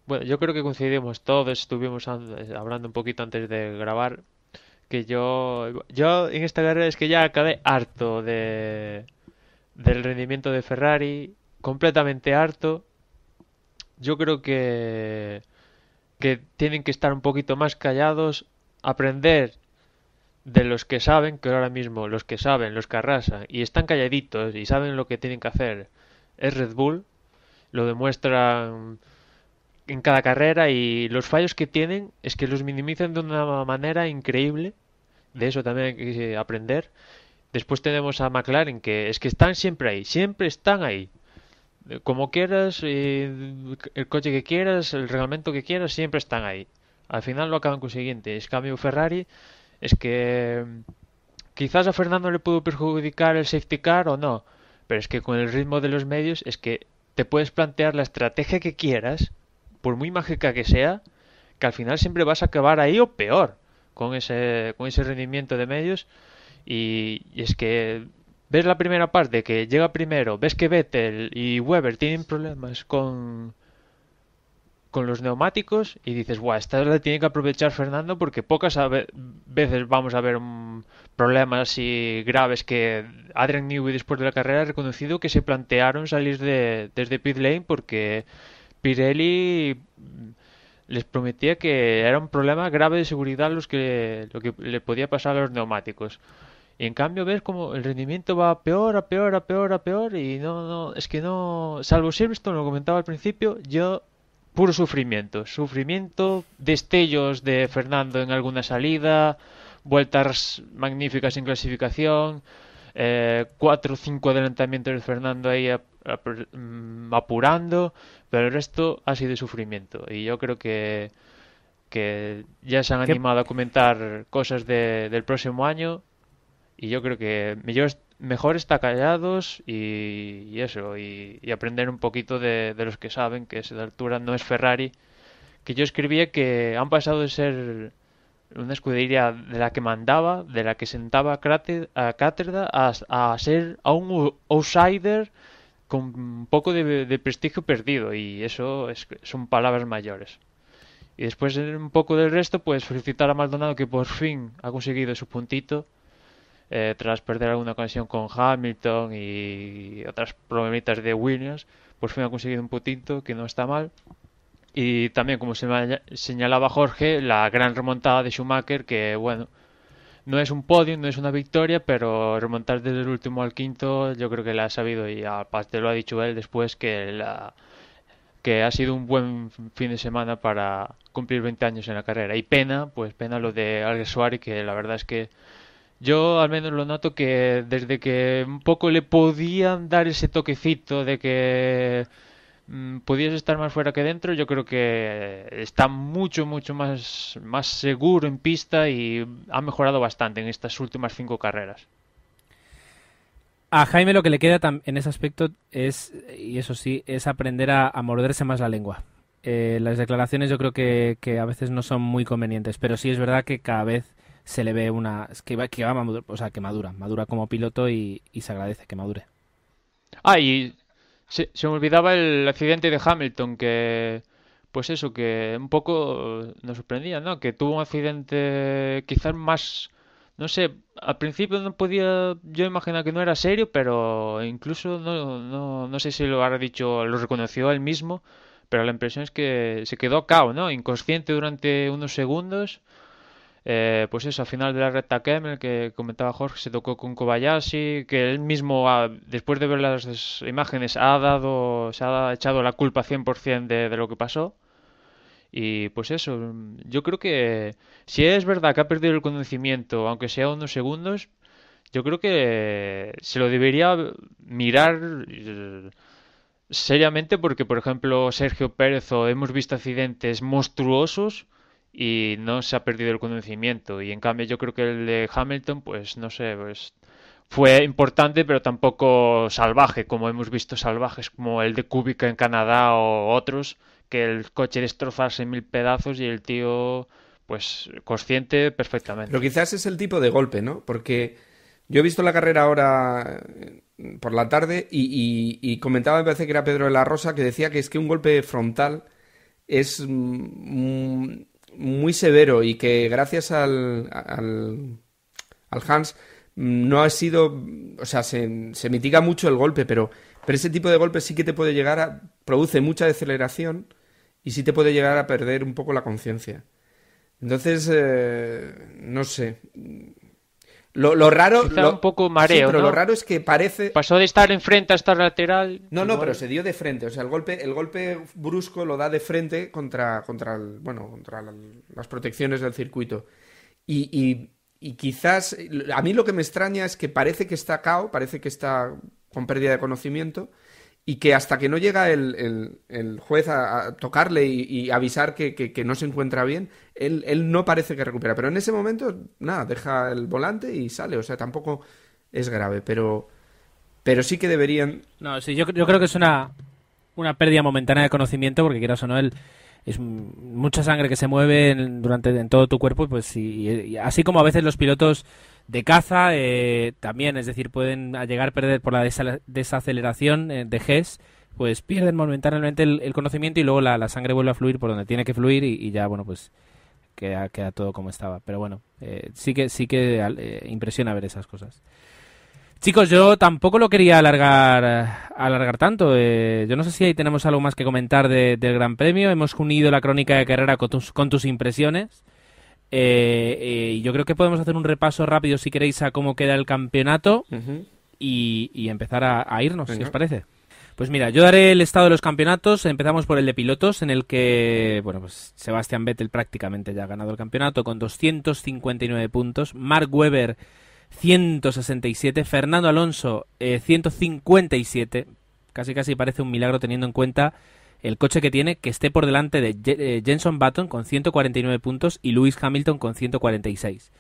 bueno, yo creo que coincidimos todos, estuvimos hablando un poquito antes de grabar, que yo en esta carrera es que ya acabé harto del rendimiento de Ferrari, completamente harto. Yo creo que tienen que estar un poquito más callados, aprender de los que saben, que ahora mismo los que saben, los que arrasan y están calladitos y saben lo que tienen que hacer es Red Bull, lo demuestran en cada carrera y los fallos que tienen es que los minimizan de una manera increíble, de eso también hay que aprender. Después tenemos a McLaren que es que están siempre ahí, siempre están ahí. Como quieras, el coche que quieras, el reglamento que quieras, siempre están ahí. Al final lo acaban consiguiendo. Es cambio Ferrari, es que quizás a Fernando le pudo perjudicar el safety car o no, pero es que con el ritmo de los medios es que te puedes plantear la estrategia que quieras, por muy mágica que sea, que al final siempre vas a acabar ahí o peor, con ese rendimiento de medios. Y es que ves la primera parte que llega primero, ves que Vettel y Weber tienen problemas con los neumáticos y dices, guau, esta la tiene que aprovechar Fernando porque veces vamos a ver problemas así graves que Adrian Newey después de la carrera ha reconocido que se plantearon salir desde pit lane porque Pirelli les prometía que era un problema grave de seguridad lo que le podía pasar a los neumáticos. Y en cambio ves como el rendimiento va peor, a peor, a peor, a peor y es que no, salvo Silverstone, lo comentaba al principio, yo puro sufrimiento, destellos de Fernando en alguna salida, vueltas magníficas en clasificación, 4 o 5 adelantamientos de Fernando ahí apurando, pero el resto ha sido sufrimiento y yo creo que ya se han animado a comentar cosas del próximo año y yo creo que mejor está callados y eso, y aprender un poquito de los que saben que esa altura no es Ferrari, que yo escribía que han pasado de ser una escudería de la que mandaba, de la que sentaba a cátedra, a ser a un outsider con un poco de prestigio perdido, y eso son palabras mayores. Y después un poco del resto, pues felicitar a Maldonado que por fin ha conseguido su puntito. Tras perder alguna conexión con Hamilton y otras problemitas de Williams, por fin ha conseguido un puntito que no está mal. Y también, como señalaba Jorge, la gran remontada de Schumacher, que bueno, no es un podio, no es una victoria, pero remontar desde el último al quinto yo creo que la ha sabido, y aparte lo ha dicho él después, que ha sido un buen fin de semana para cumplir 20 años en la carrera. Y pena lo de Alguersuari, que la verdad es que yo al menos lo noto que desde que un poco le podían dar ese toquecito de que podías estar más fuera que dentro, yo creo que está mucho, mucho más seguro en pista y ha mejorado bastante en estas últimas 5 carreras. A Jaime lo que le queda en ese aspecto es, y eso sí, es aprender a morderse más la lengua. Las declaraciones yo creo que a veces no son muy convenientes, pero sí es verdad que cada vez se le ve que madura como piloto y se agradece que madure. Y se me olvidaba el accidente de Hamilton, que pues eso, que un poco nos sorprendía, ¿no? Que tuvo un accidente quizás más, no sé, al principio no podía yo imaginar que no era serio, pero incluso no sé si lo habrá dicho, lo reconoció él mismo, pero la impresión es que se quedó cao, ¿no? Inconsciente durante unos segundos. Pues eso, al final de la recta Kemmel, que comentaba Jorge, se tocó con Kobayashi, que él mismo, después de ver las imágenes, se ha echado la culpa 100% de lo que pasó. Y pues eso, yo creo que si es verdad que ha perdido el conocimiento, aunque sea unos segundos, yo creo que se lo debería mirar seriamente, porque por ejemplo Sergio Pérez, hemos visto accidentes monstruosos y no se ha perdido el conocimiento, y en cambio yo creo que el de Hamilton, pues no sé, pues fue importante pero tampoco salvaje, como hemos visto salvajes como el de Kubica en Canadá o otros, que el coche destrozarse en 1000 pedazos y el tío pues consciente perfectamente. Pero quizás es el tipo de golpe, ¿no? Porque yo he visto la carrera ahora por la tarde y comentaba, me parece que era Pedro de la Rosa, que decía que es que un golpe frontal es muy severo, y que gracias al Hans no ha sido, o sea, se mitiga mucho el golpe, pero ese tipo de golpe sí que te puede produce mucha deceleración y sí te puede llegar a perder un poco la conciencia. Entonces, no sé. Lo raro... Quizá un poco mareo, sí, pero ¿no? lo raro es que parece... Pasó de estar enfrente a estar lateral. No, igual. pero se dio de frente. O sea, el golpe brusco lo da de frente contra las protecciones del circuito. Y quizás... A mí lo que me extraña es que parece que está cao, parece que está con pérdida de conocimiento, y que hasta que no llega el juez a tocarle y avisar que no se encuentra bien, él no parece que recupera. Pero en ese momento, nada, deja el volante y sale. O sea, tampoco es grave, pero sí que deberían... No, sí, yo creo que es una pérdida momentánea de conocimiento, porque quieras o no, es mucha sangre que se mueve en todo tu cuerpo, pues y así como a veces los pilotos de caza también, es decir, pueden llegar a perder por la desaceleración de Hess, pues pierden momentáneamente el conocimiento y luego la sangre vuelve a fluir por donde tiene que fluir y ya, bueno, pues queda todo como estaba. Pero bueno, sí que impresiona ver esas cosas. Chicos, yo tampoco lo quería alargar tanto. Yo no sé si ahí tenemos algo más que comentar del Gran Premio. Hemos unido la crónica de carrera con tus impresiones. Yo creo que podemos hacer un repaso rápido, si queréis, a cómo queda el campeonato y empezar a irnos, Venga. si os parece. Pues mira, yo daré el estado de los campeonatos. Empezamos por el de pilotos, en el que, bueno, pues Sebastian Vettel prácticamente ya ha ganado el campeonato con 259 puntos. Mark Webber 167, Fernando Alonso 157, casi parece un milagro teniendo en cuenta el coche que tiene, que esté por delante de Jenson Button con 149 puntos y Lewis Hamilton con 146.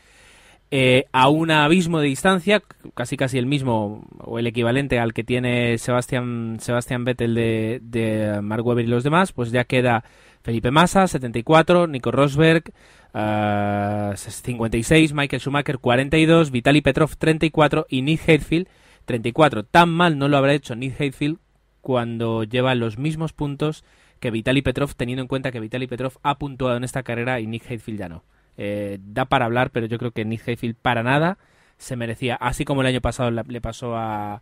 A un abismo de distancia, casi el mismo o el equivalente al que tiene Sebastian Vettel de Mark Webber y los demás, pues ya queda Felipe Massa 74, Nico Rosberg 56, Michael Schumacher 42, Vitaly Petrov 34 y Nick Heidfeld 34. Tan mal no lo habrá hecho Nick Heidfeld cuando lleva los mismos puntos que Vitaly Petrov, teniendo en cuenta que Vitaly Petrov ha puntuado en esta carrera y Nick Heidfeld ya no. Da para hablar, pero yo creo que Nick Heidfeld para nada se merecía, así como el año pasado le pasó a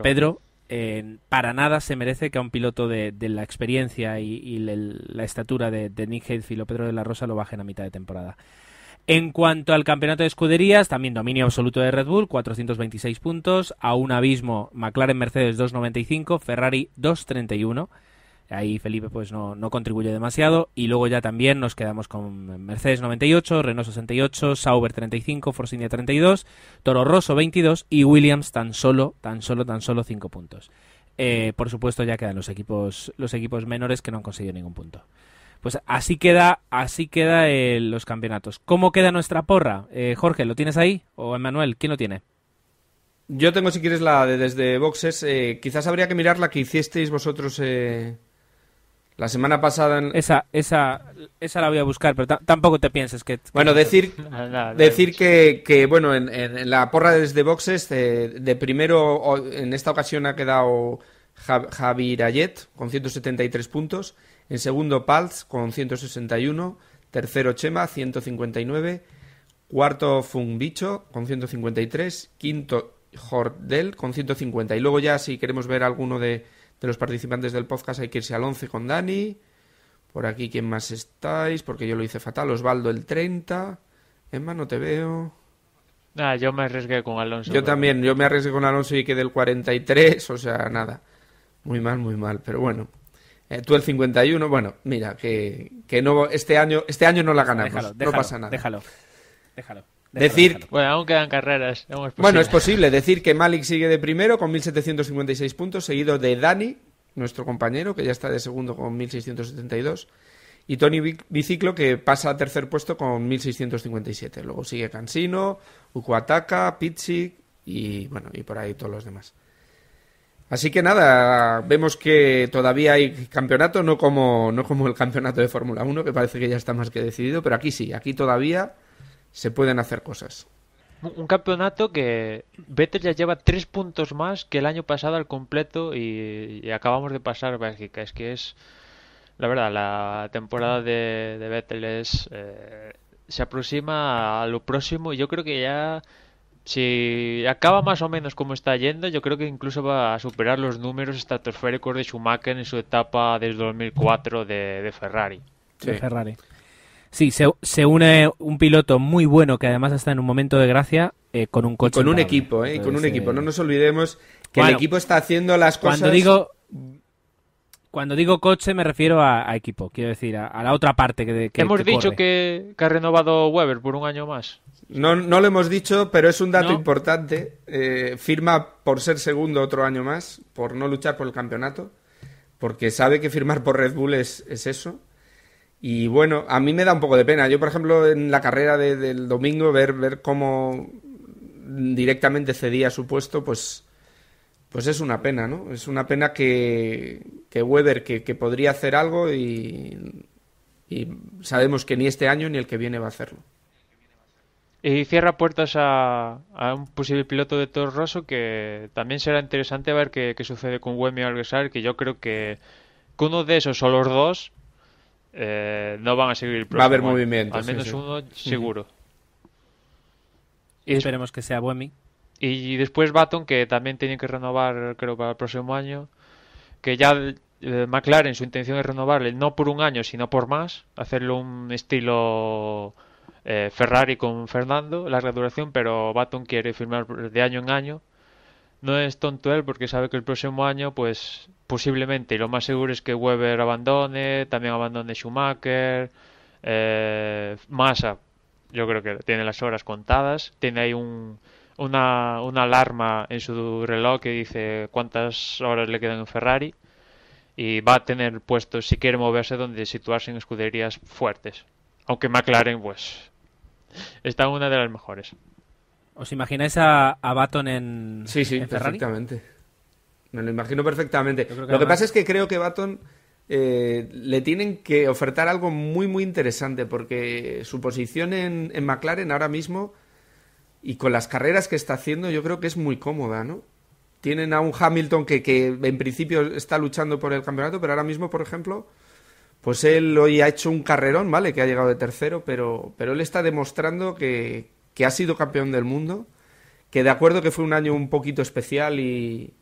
Pedro, para nada se merece que a un piloto de la experiencia y la estatura de Nick Heidfeld o Pedro de la Rosa lo bajen a mitad de temporada. En cuanto al campeonato de escuderías, también dominio absoluto de Red Bull, 426 puntos, a un abismo McLaren Mercedes 295, Ferrari 231. Ahí Felipe pues no contribuye demasiado. Y luego ya también nos quedamos con Mercedes 98, Renault 68, Sauber 35, Force India 32, Toro Rosso 22 y Williams tan solo 5 puntos. Por supuesto ya quedan los equipos menores que no han conseguido ningún punto. Pues así queda los campeonatos. ¿Cómo queda nuestra porra? Jorge, ¿lo tienes ahí? ¿O Emmanuel? ¿Quién lo tiene? Yo tengo, si quieres, la de desde boxes. Quizás habría que mirar la que hicisteis vosotros la semana pasada. Esa la voy a buscar, pero tampoco te pienses que... Bueno, decir que bueno, en la porra de desde boxes, de primero, en esta ocasión ha quedado Javi Rayet con 173 puntos. En segundo, Paltz con 161. Tercero, Chema, 159. Cuarto, Fumbicho con 153. Quinto, Jordel con 150. Y luego ya, si queremos ver alguno de los participantes del podcast, hay que irse al 11 con Dani. Por aquí, ¿quién más estáis? Porque yo lo hice fatal. Osvaldo, el 30. Emma, no te veo. Yo me arriesgué con Alonso. Yo también, yo me arriesgué con Alonso y quedé el 43. O sea, nada. Muy mal. Pero bueno. Tú el 51. Bueno, mira, que no, este año no la ganamos. Déjalo, no pasa nada. Déjalo. Decir, bueno, aún quedan carreras. Bueno, es posible decir que Malik sigue de primero con 1.756 puntos, seguido de Dani, nuestro compañero, que ya está de segundo con 1.672, y Tony Biciclo, que pasa a tercer puesto con 1.657. Luego sigue Cansino, Ukuataka, Pizzi y bueno, y por ahí todos los demás. Así que nada, vemos que todavía hay campeonato, no como el campeonato de Fórmula 1, que parece que ya está más que decidido, pero aquí sí, aquí todavía se pueden hacer cosas. Un campeonato que Vettel ya lleva 3 puntos más que el año pasado al completo y acabamos de pasar Bélgica. Es que es, la verdad, la temporada de Vettel se aproxima a lo próximo y yo creo que ya, si acaba más o menos como está yendo, yo creo que incluso va a superar los números estratosféricos de Schumacher en su etapa desde 2004 de Ferrari. Sí. De Ferrari. Sí, se une un piloto muy bueno que además está en un momento de gracia con un coche. Y con un equipo, y con un equipo. No nos olvidemos que el equipo está haciendo las cosas... Cuando digo coche me refiero a equipo, quiero decir, a la otra parte que hemos dicho corre. que ha renovado Webber por un año más. No lo hemos dicho, pero es un dato importante. Firma por ser segundo otro año más, por no luchar por el campeonato, porque sabe que firmar por Red Bull es eso. Y bueno, a mí me da un poco de pena. Yo, por ejemplo, en la carrera del domingo, ver cómo directamente cedía su puesto, pues Pues es una pena, ¿no? Es una pena que Webber, que podría hacer algo y sabemos que ni este año ni el que viene va a hacerlo. Y cierra puertas a un posible piloto de Toro Rosso, que también será interesante ver qué sucede con Wemi Alguersuari, que yo creo que uno de esos o los dos no van a seguir el próximo Va a haber año. movimiento. Al menos sí. uno seguro. Y esperemos que sea Buemi. Y después Baton, que también tiene que renovar, creo, para el próximo año. Que ya McLaren, su intención es renovarle no por un año, sino por más. Hacerlo un estilo Ferrari con Fernando, larga duración, pero Baton quiere firmar de año en año. No es tonto él porque sabe que el próximo año, pues posiblemente, y lo más seguro es que Webber abandone, también abandone Schumacher, Massa, yo creo que tiene las horas contadas, tiene ahí una alarma en su reloj que dice cuántas horas le quedan en Ferrari y va a tener puestos, si quiere moverse, donde situarse en escuderías fuertes. Aunque McLaren, pues, está en una de las mejores. ¿Os imagináis a Baton en Sí, en Ferrari? perfectamente. Me lo imagino perfectamente. Yo creo Lo que además- pasa es que creo que Baton le tienen que ofertar algo muy, muy interesante, porque su posición en McLaren ahora mismo y con las carreras que está haciendo, yo creo que es muy cómoda, ¿no? Tienen a un Hamilton que en principio está luchando por el campeonato, pero ahora mismo, por ejemplo, pues él hoy ha hecho un carrerón, ¿vale? Que ha llegado de tercero, pero él está demostrando que ha sido campeón del mundo, que de acuerdo que fue un año un poquito especial y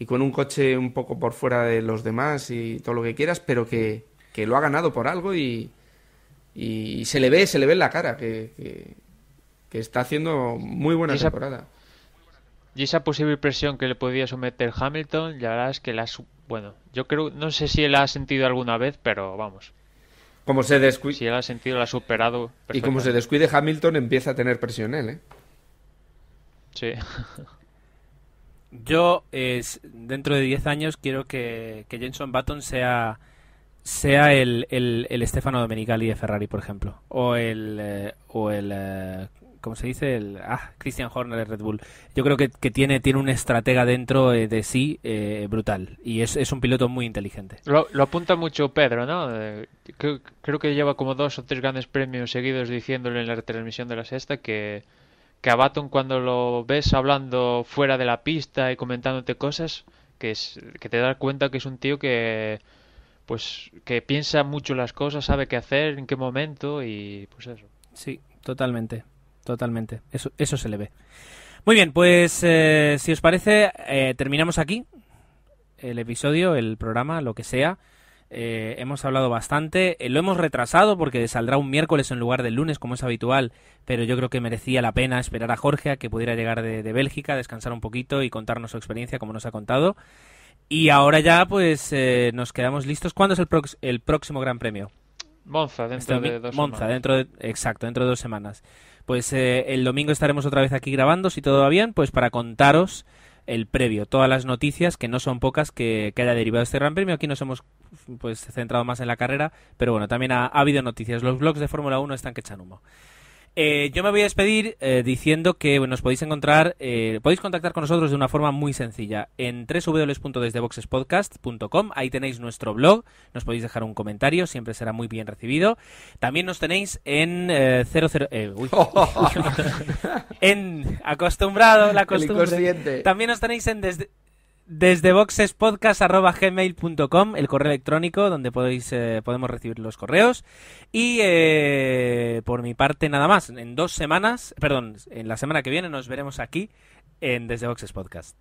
con un coche un poco por fuera de los demás y todo lo que quieras, pero que lo ha ganado por algo y se le ve en la cara que está haciendo muy buena temporada. Y esa posible presión que le podía someter Hamilton, la verdad es que bueno, yo creo, no sé si él ha sentido alguna vez, pero vamos, Como se descuide, si él ha sentido, la ha superado y como se perfectamente. descuide Hamilton, empieza a tener presión él, ¿eh? Sí. Yo, dentro de 10 años, quiero que Jenson Button sea el Stefano Domenicali de Ferrari, por ejemplo. O el ¿cómo se dice? Christian Horner de Red Bull. Yo creo que tiene un estratega dentro de sí brutal. Y es un piloto muy inteligente. Lo apunta mucho Pedro, ¿no? Creo que lleva como 2 o 3 grandes premios seguidos diciéndole en la retransmisión de la sexta que a Baton, cuando lo ves hablando fuera de la pista y comentándote cosas, que te das cuenta que es un tío que piensa mucho las cosas, sabe qué hacer, en qué momento y pues eso. Sí, totalmente. Eso se le ve. Muy bien, pues si os parece, terminamos aquí el episodio, el programa, lo que sea. Hemos hablado bastante, lo hemos retrasado porque saldrá un miércoles en lugar del lunes como es habitual, pero yo creo que merecía la pena esperar a Jorge a que pudiera llegar de Bélgica, descansar un poquito y contarnos su experiencia como nos ha contado. Y ahora ya pues nos quedamos listos. ¿Cuándo es el próximo Gran Premio? Monza, dentro de 2 Monza, semanas. dentro de 2 semanas. Pues el domingo estaremos otra vez aquí grabando, si todo va bien, pues para contaros el previo, todas las noticias, que no son pocas, que haya derivado de este Gran Premio. Aquí nos hemos pues centrado más en la carrera, pero bueno, también ha habido noticias. Los blogs de Fórmula 1 están que echan humo. Yo me voy a despedir diciendo que nos podéis encontrar, podéis contactar con nosotros de una forma muy sencilla en www.desdeboxespodcast.com. Ahí tenéis nuestro blog, nos podéis dejar un comentario, siempre será muy bien recibido. También nos tenéis en en acostumbrado, la costumbre. inconsciente. También nos tenéis en desdeboxespodcast@gmail.com, el correo electrónico donde podemos recibir los correos. Y por mi parte nada más. En la semana que viene nos veremos aquí en Desde Boxes Podcast.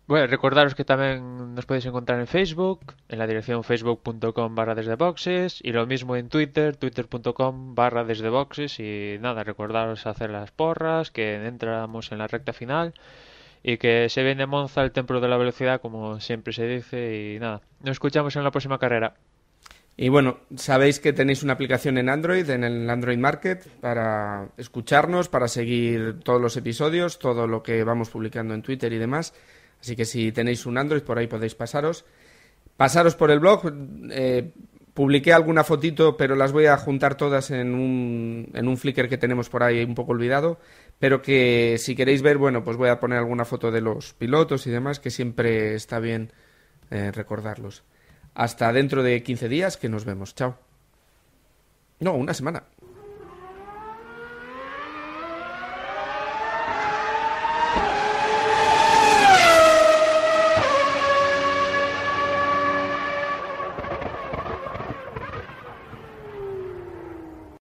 Bueno, recordaros que también nos podéis encontrar en Facebook, en la dirección facebook.com/desdeboxes, y lo mismo en Twitter, twitter.com/desdeboxes. Y nada, recordaros hacer las porras, que entramos en la recta final y que se viene Monza, el templo de la velocidad, como siempre se dice. Y nada, nos escuchamos en la próxima carrera. Y bueno, sabéis que tenéis una aplicación en Android, en el Android Market, para escucharnos, para seguir todos los episodios, todo lo que vamos publicando en Twitter y demás. Así que si tenéis un Android, por ahí podéis pasaros por el blog, Publiqué alguna fotito, pero las voy a juntar todas en un Flickr que tenemos por ahí un poco olvidado, pero que si queréis ver, bueno, pues voy a poner alguna foto de los pilotos y demás, que siempre está bien recordarlos. Hasta dentro de 15 días, que nos vemos. Chao. No, una semana.